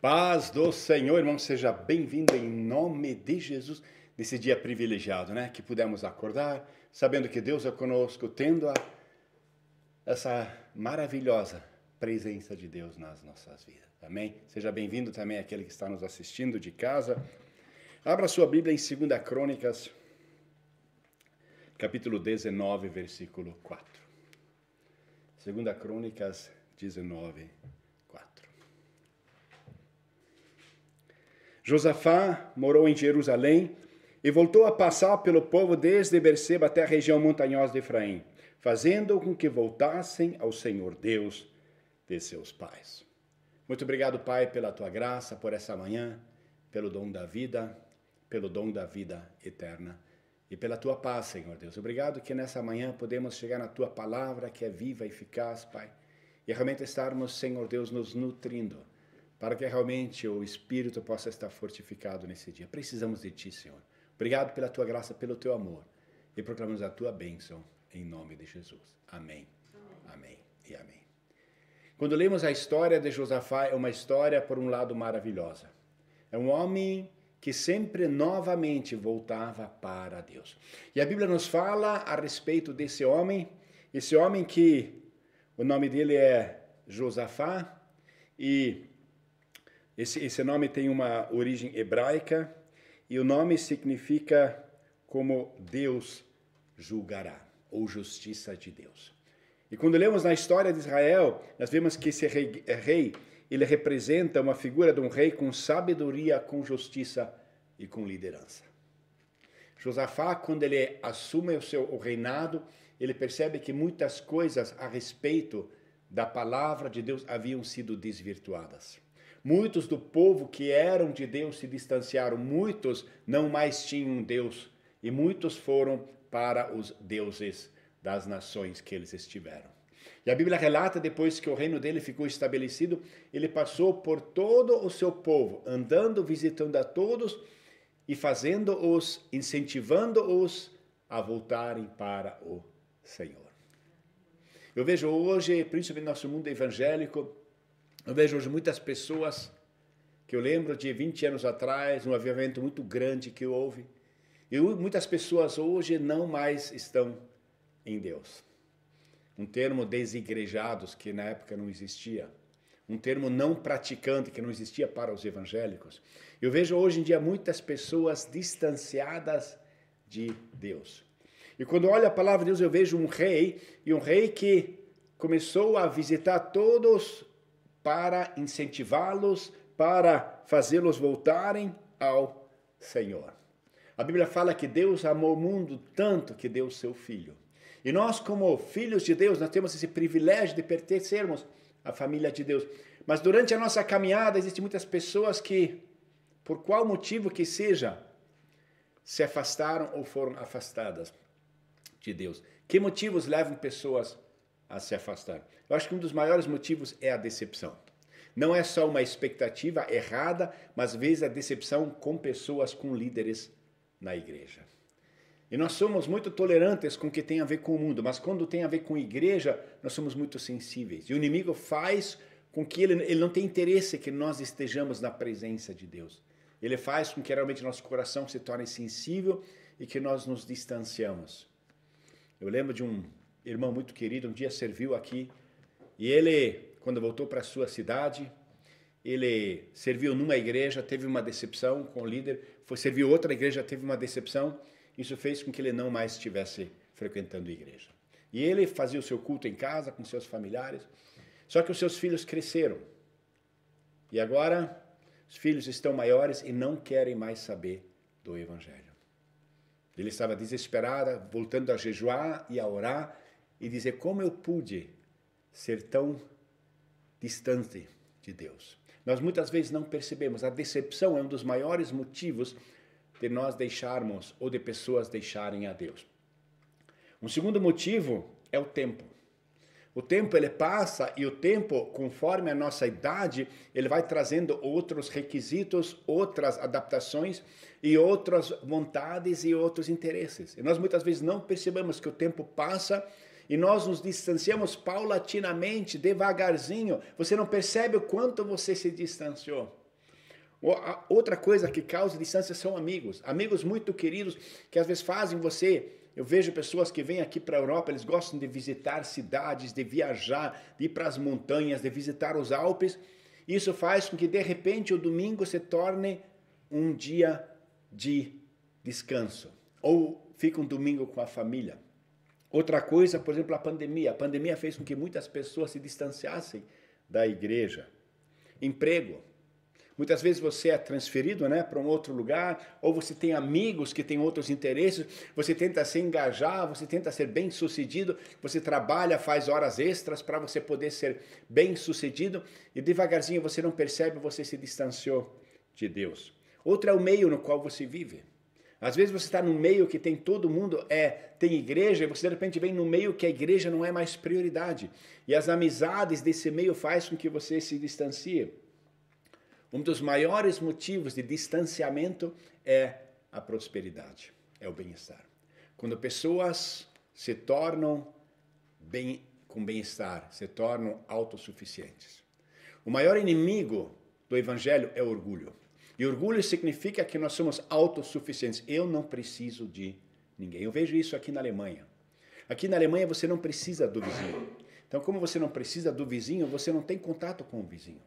Paz do Senhor, irmão, seja bem-vindo em nome de Jesus, nesse dia privilegiado, né? Que pudemos acordar, sabendo que Deus é conosco, tendo essa maravilhosa presença de Deus nas nossas vidas, amém? Seja bem-vindo também aquele que está nos assistindo de casa. Abra sua Bíblia em 2 Crônicas, capítulo 19, versículo 4. 2 Crônicas 19, 4. Josafá morou em Jerusalém e voltou a passar pelo povo desde Berseba até a região montanhosa de Efraim, fazendo com que voltassem ao Senhor Deus de seus pais. Muito obrigado, Pai, pela tua graça, por essa manhã, pelo dom da vida eterna e pela tua paz, Senhor Deus. Obrigado que nessa manhã podemos chegar na tua palavra que é viva e eficaz, Pai, e realmente estarmos, Senhor Deus, nos nutrindo, para que realmente o Espírito possa estar fortificado nesse dia. Precisamos de Ti, Senhor. Obrigado pela Tua graça, pelo Teu amor. E proclamamos a Tua bênção em nome de Jesus. Amém. Amém e amém. Quando lemos a história de Josafá, é uma história, por um lado, maravilhosa. É um homem que sempre novamente voltava para Deus. E a Bíblia nos fala a respeito desse homem, esse homem que o nome dele é Josafá, e esse nome tem uma origem hebraica e o nome significa como Deus julgará, ou justiça de Deus. E quando lemos na história de Israel, nós vemos que esse rei, ele representa uma figura de um rei com sabedoria, com justiça e com liderança. Josafá, quando ele assume o reinado, ele percebe que muitas coisas a respeito da palavra de Deus haviam sido desvirtuadas. Muitos do povo que eram de Deus se distanciaram, muitos não mais tinham Deus, e muitos foram para os deuses das nações que eles estiveram. E a Bíblia relata, depois que o reino dele ficou estabelecido, ele passou por todo o seu povo, andando, visitando a todos e fazendo-os, incentivando-os a voltarem para o Senhor. Eu vejo hoje, principalmente no nosso mundo evangélico, eu vejo hoje muitas pessoas que eu lembro de 20 anos atrás, um avivamento muito grande que houve, e muitas pessoas hoje não mais estão em Deus. Um termo desigrejados, que na época não existia. Um termo não praticante, que não existia para os evangélicos. Eu vejo hoje em dia muitas pessoas distanciadas de Deus. E quando olho a palavra de Deus, eu vejo um rei, e um rei que começou a visitar todos para incentivá-los, para fazê-los voltarem ao Senhor. A Bíblia fala que Deus amou o mundo tanto que deu o seu Filho. E nós, como filhos de Deus, nós temos esse privilégio de pertencermos à família de Deus. Mas durante a nossa caminhada, existem muitas pessoas que, por qual motivo que seja, se afastaram ou foram afastadas de Deus. Que motivos levam pessoas a se afastar? Eu acho que um dos maiores motivos é a decepção. Não é só uma expectativa errada, mas às vezes a decepção com pessoas, com líderes na igreja. E nós somos muito tolerantes com o que tem a ver com o mundo, mas quando tem a ver com a igreja, nós somos muito sensíveis. E o inimigo faz com que ele não tenha interesse que nós estejamos na presença de Deus. Ele faz com que realmente nosso coração se torne sensível e que nós nos distanciamos. Eu lembro de um irmão muito querido, um dia serviu aqui, e ele, quando voltou para a sua cidade, ele serviu numa igreja, teve uma decepção com o líder, serviu outra igreja, teve uma decepção. Isso fez com que ele não mais estivesse frequentando a igreja. E ele fazia o seu culto em casa, com seus familiares. Só que os seus filhos cresceram. E agora, os filhos estão maiores e não querem mais saber do Evangelho. Ele estava desesperado, voltando a jejuar e a orar, e dizer, como eu pude ser tão distante de Deus? Nós muitas vezes não percebemos. A decepção é um dos maiores motivos de nós deixarmos ou de pessoas deixarem a Deus. Um segundo motivo é o tempo. O tempo ele passa e o tempo, conforme a nossa idade, ele vai trazendo outros requisitos, outras adaptações e outras vontades e outros interesses. E nós muitas vezes não percebemos que o tempo passa e nós nos distanciamos paulatinamente, devagarzinho. Você não percebe o quanto você se distanciou. Outra coisa que causa distância são amigos. Amigos muito queridos que às vezes fazem você... Eu vejo pessoas que vêm aqui para a Europa, eles gostam de visitar cidades, de viajar, de ir para as montanhas, de visitar os Alpes. Isso faz com que, de repente, o domingo se torne um dia de descanso. Ou fica um domingo com a família. Outra coisa, por exemplo, a pandemia. A pandemia fez com que muitas pessoas se distanciassem da igreja. Emprego. Muitas vezes você é transferido, né, para um outro lugar, ou você tem amigos que têm outros interesses, você tenta se engajar, você tenta ser bem-sucedido, você trabalha, faz horas extras para você poder ser bem-sucedido, e devagarzinho você não percebe, você se distanciou de Deus. Outro é o meio no qual você vive. Às vezes você está num meio que tem todo mundo, tem igreja, e você de repente vem num meio que a igreja não é mais prioridade. E as amizades desse meio fazem com que você se distancie. Um dos maiores motivos de distanciamento é a prosperidade, é o bem-estar. Quando pessoas se tornam com bem-estar, se tornam autossuficientes. O maior inimigo do evangelho é o orgulho. E orgulho significa que nós somos autossuficientes. Eu não preciso de ninguém. Eu vejo isso aqui na Alemanha. Aqui na Alemanha você não precisa do vizinho. Então, como você não precisa do vizinho, você não tem contato com o vizinho.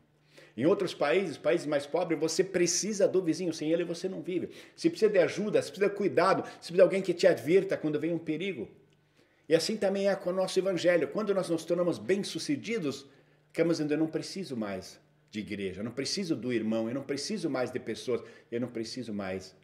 Em outros países, países mais pobres, você precisa do vizinho, sem ele você não vive. Você precisa de ajuda, você precisa de cuidado, você precisa de alguém que te advirta quando vem um perigo. E assim também é com o nosso evangelho. Quando nós nos tornamos bem-sucedidos, ficamos dizendo, eu não preciso mais de igreja, eu não preciso do irmão, eu não preciso mais de pessoas, eu não preciso mais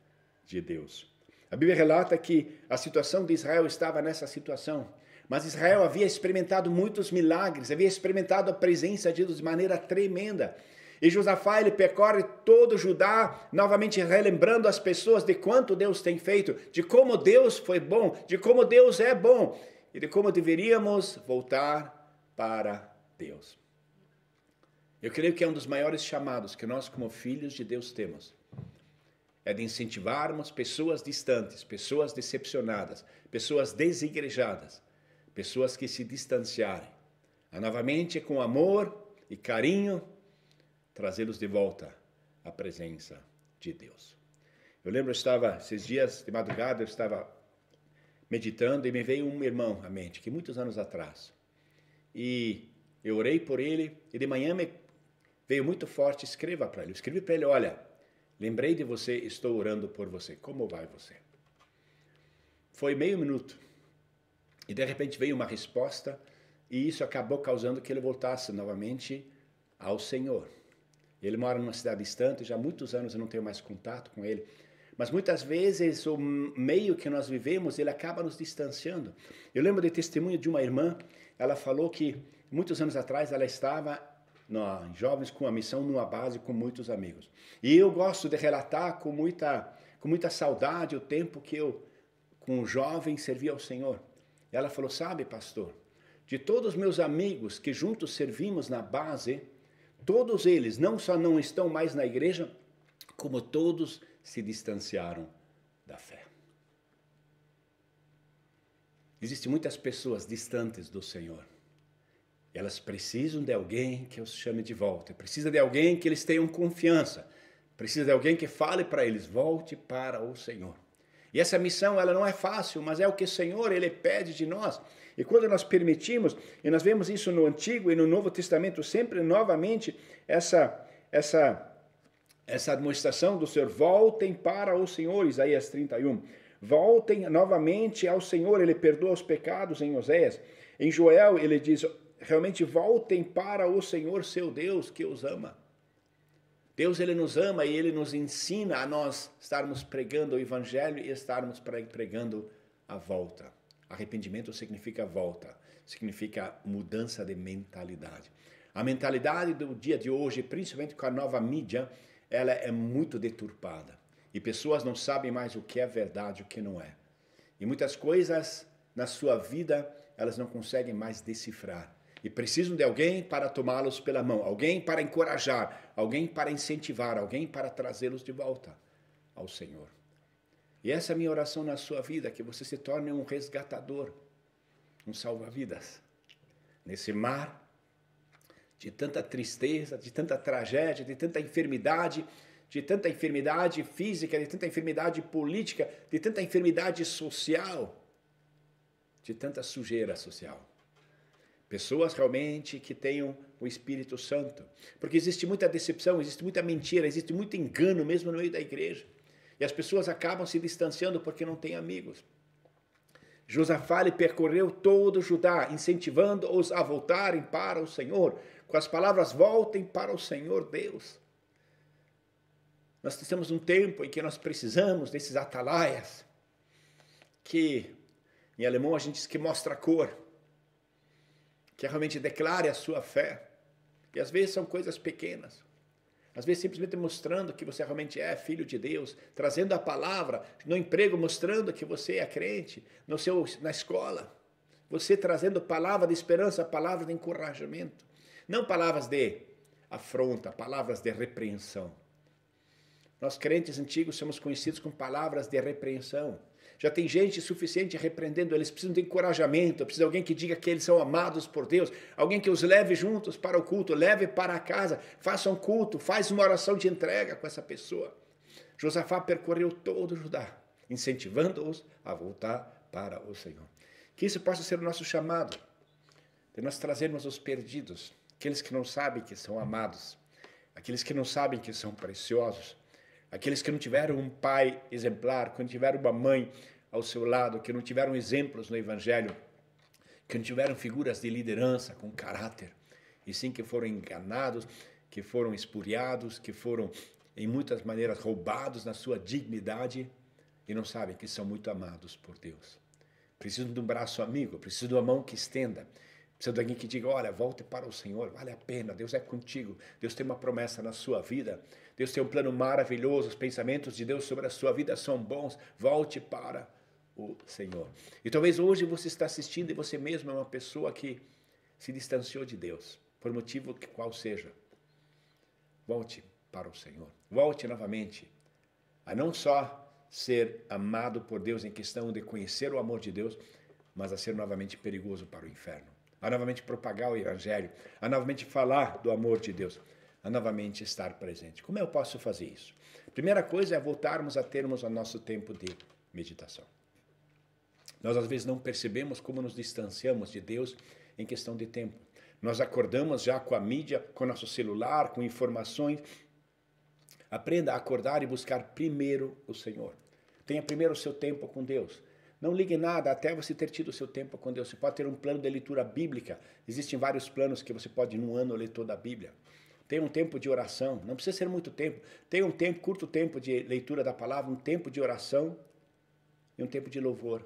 de Deus. A Bíblia relata que a situação de Israel estava nessa situação. Mas Israel havia experimentado muitos milagres, havia experimentado a presença de Deus de maneira tremenda. E Josafá, ele percorre todo Judá, novamente relembrando as pessoas de quanto Deus tem feito, de como Deus foi bom, de como Deus é bom, e de como deveríamos voltar para Deus. Eu creio que é um dos maiores chamados que nós, como filhos de Deus, temos. É de incentivarmos pessoas distantes, pessoas decepcionadas, pessoas desigrejadas, pessoas que se distanciarem, a novamente com amor e carinho, trazê-los de volta à presença de Deus. Eu lembro, esses dias de madrugada, eu estava meditando e me veio um irmão à mente, que muitos anos atrás, e eu orei por ele, e de manhã me veio muito forte, escreva para ele. Eu escrevi para ele, olha, lembrei de você, estou orando por você, como vai você? Foi meio minuto, e de repente veio uma resposta, e isso acabou causando que ele voltasse novamente ao Senhor. Ele mora numa cidade distante, já há muitos anos eu não tenho mais contato com ele. Mas muitas vezes o meio que nós vivemos, ele acaba nos distanciando. Eu lembro de testemunho de uma irmã, ela falou que muitos anos atrás ela estava em Jovens com a Missão numa base com muitos amigos. E eu gosto de relatar com muita saudade o tempo que eu, com jovens, servia ao Senhor. Ela falou, sabe, pastor, de todos os meus amigos que juntos servimos na base, todos eles não só não estão mais na igreja, como todos se distanciaram da fé. Existem muitas pessoas distantes do Senhor. Elas precisam de alguém que os chame de volta. Precisa de alguém que eles tenham confiança. Precisa de alguém que fale para eles, volte para o Senhor. E essa missão, ela não é fácil, mas é o que o Senhor, ele pede de nós. E quando nós permitimos, e nós vemos isso no Antigo e no Novo Testamento, sempre novamente, essa administração do Senhor, voltem para o Senhor, Isaías 31. Voltem novamente ao Senhor, ele perdoa os pecados em Oséias. Em Joel, ele diz, realmente voltem para o Senhor, seu Deus, que os ama. Deus, ele nos ama e ele nos ensina a nós estarmos pregando o Evangelho e estarmos pregando a volta. Arrependimento significa volta, significa mudança de mentalidade. A mentalidade do dia de hoje, principalmente com a nova mídia, ela é muito deturpada. E pessoas não sabem mais o que é verdade e o que não é. E muitas coisas na sua vida, elas não conseguem mais decifrar. E precisam de alguém para tomá-los pela mão, alguém para encorajar, alguém para incentivar, alguém para trazê-los de volta ao Senhor. E essa é a minha oração na sua vida, que você se torne um resgatador, um salva-vidas. Nesse mar de tanta tristeza, de tanta tragédia, de tanta enfermidade, de tanta enfermidade física, de tanta enfermidade política, de tanta enfermidade social, de tanta sujeira social. Pessoas realmente que tenham o Espírito Santo. Porque existe muita decepção, existe muita mentira, existe muito engano mesmo no meio da igreja. E as pessoas acabam se distanciando porque não têm amigos. Josafá percorreu todo Judá, incentivando-os a voltarem para o Senhor, com as palavras: voltem para o Senhor Deus. Nós estamos num tempo em que nós precisamos desses atalaias, que em alemão a gente diz que mostra a cor, que realmente declare a sua fé. E às vezes são coisas pequenas. Às vezes simplesmente mostrando que você realmente é filho de Deus, trazendo a palavra no emprego, mostrando que você é crente, na escola. Você trazendo palavra de esperança, palavra de encorajamento. Não palavras de afronta, palavras de repreensão. Nós crentes antigos somos conhecidos com palavras de repreensão. Já tem gente suficiente repreendendo, eles precisam de encorajamento, precisa de alguém que diga que eles são amados por Deus, alguém que os leve juntos para o culto, leve para a casa, faça um culto, faz uma oração de entrega com essa pessoa. Josafá percorreu todo o Judá, incentivando-os a voltar para o Senhor. Que isso possa ser o nosso chamado, de nós trazermos os perdidos, aqueles que não sabem que são amados, aqueles que não sabem que são preciosos, aqueles que não tiveram um pai exemplar, que não tiveram uma mãe ao seu lado, que não tiveram exemplos no Evangelho, que não tiveram figuras de liderança com caráter, e sim que foram enganados, que foram espuriados, que foram, em muitas maneiras, roubados na sua dignidade e não sabem que são muito amados por Deus. Precisam de um braço amigo, precisam de uma mão que estenda, precisam de alguém que diga: olha, volte para o Senhor, vale a pena, Deus é contigo, Deus tem uma promessa na sua vida, Deus tem um plano maravilhoso, os pensamentos de Deus sobre a sua vida são bons, volte para o Senhor. E talvez hoje você está assistindo e você mesmo é uma pessoa que se distanciou de Deus, por motivo que qual seja. Volte para o Senhor, volte novamente a não só ser amado por Deus em questão de conhecer o amor de Deus, mas a ser novamente perigoso para o inferno, a novamente propagar o Evangelho, a novamente falar do amor de Deus, a novamente estar presente. Como eu posso fazer isso? Primeira coisa é voltarmos a termos o nosso tempo de meditação. Nós às vezes não percebemos como nos distanciamos de Deus em questão de tempo. Nós acordamos já com a mídia, com o nosso celular, com informações. Aprenda a acordar e buscar primeiro o Senhor. Tenha primeiro o seu tempo com Deus. Não ligue nada até você ter tido o seu tempo com Deus. Você pode ter um plano de leitura bíblica. Existem vários planos que você pode, num ano, ler toda a Bíblia. Tenha um tempo de oração. Não precisa ser muito tempo. Tenha um tempo, curto tempo de leitura da palavra, um tempo de oração e um tempo de louvor.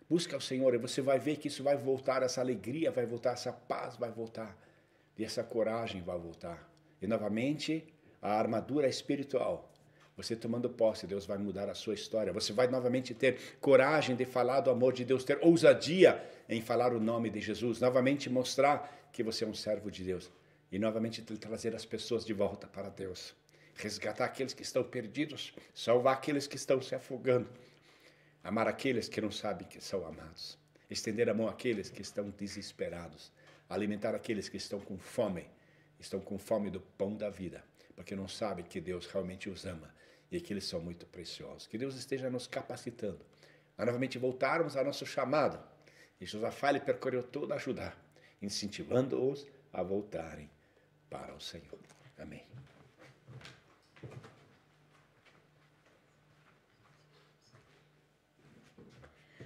Busca o Senhor e você vai ver que isso vai voltar, essa alegria vai voltar, essa paz vai voltar. E essa coragem vai voltar. E novamente, a armadura espiritual. Você tomando posse, Deus vai mudar a sua história. Você vai novamente ter coragem de falar do amor de Deus, ter ousadia em falar o nome de Jesus, novamente mostrar que você é um servo de Deus e novamente trazer as pessoas de volta para Deus. Resgatar aqueles que estão perdidos, salvar aqueles que estão se afogando, amar aqueles que não sabem que são amados, estender a mão àqueles que estão desesperados, alimentar aqueles que estão com fome do pão da vida, porque não sabem que Deus realmente os ama e que eles são muito preciosos. Que Deus esteja nos capacitando a novamente voltarmos ao nosso chamado. E Josafá percorreu toda a Judá, incentivando-os a voltarem para o Senhor. Amém.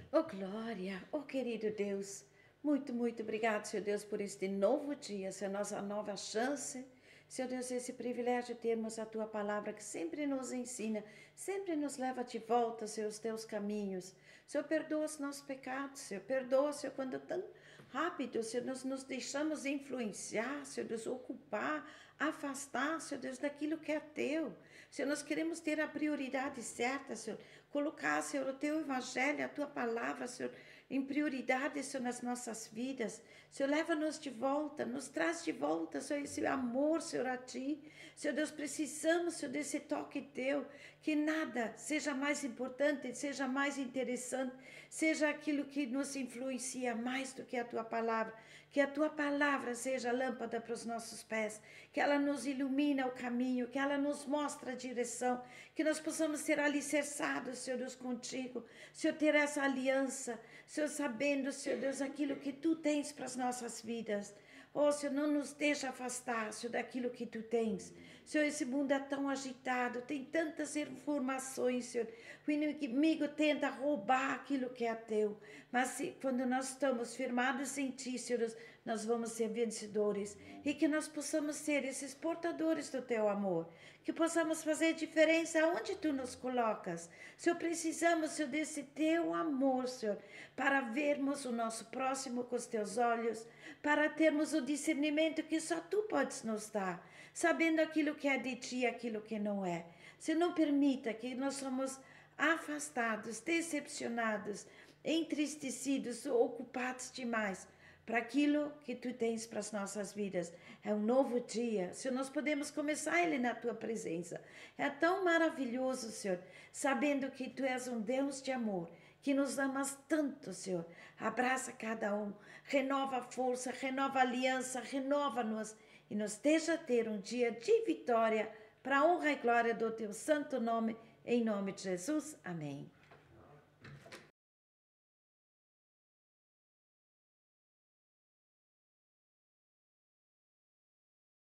Oh, glória! Oh, querido Deus, muito, muito obrigado, Senhor Deus, por este novo dia, Senhor, nossa nova chance. Senhor Deus, esse privilégio de termos a Tua palavra que sempre nos ensina, sempre nos leva de volta, Senhor, os Teus caminhos. Senhor, perdoa os nossos pecados, Senhor, perdoa, Senhor, quando tão rápido, Senhor, nós nos deixamos influenciar, Senhor Deus, ocupar, afastar, Senhor Deus, daquilo que é Teu. Senhor, nós queremos ter a prioridade certa, Senhor, colocar, Senhor, o Teu Evangelho, a Tua palavra, Senhor, em prioridade, Senhor, nas nossas vidas. Senhor, leva-nos de volta, nos traz de volta, Senhor, esse amor, Senhor, a Ti. Senhor Deus, precisamos, Senhor, desse toque Teu, que nada seja mais importante, seja mais interessante, seja aquilo que nos influencia mais do que a Tua palavra. Que a tua palavra seja lâmpada para os nossos pés, que ela nos ilumina o caminho, que ela nos mostra a direção, que nós possamos ser alicerçados, Senhor Deus, contigo, Senhor, ter essa aliança, Senhor, sabendo, Senhor Deus, aquilo que tu tens para as nossas vidas. Oh, Senhor, não nos deixa afastar, Senhor, daquilo que tu tens. Senhor, esse mundo é tão agitado, tem tantas informações, Senhor. O inimigo tenta roubar aquilo que é teu. Mas quando nós estamos firmados em ti, Senhor, nós vamos ser vencedores. E que nós possamos ser esses portadores do teu amor. Que possamos fazer diferença onde tu nos colocas. Senhor, precisamos, Senhor, desse teu amor, Senhor, para vermos o nosso próximo com os teus olhos, para termos o discernimento que só tu podes nos dar, sabendo aquilo que é de ti e aquilo que não é. Senhor, não permita que nós somos afastados, decepcionados, entristecidos, ocupados demais para aquilo que tu tens para as nossas vidas. É um novo dia, Senhor, nós podemos começar ele na tua presença. É tão maravilhoso, Senhor, sabendo que tu és um Deus de amor, que nos amas tanto, Senhor. Abraça cada um, renova a força, renova a aliança, renova-nos e nos deixa ter um dia de vitória para a honra e glória do teu santo nome, em nome de Jesus. Amém.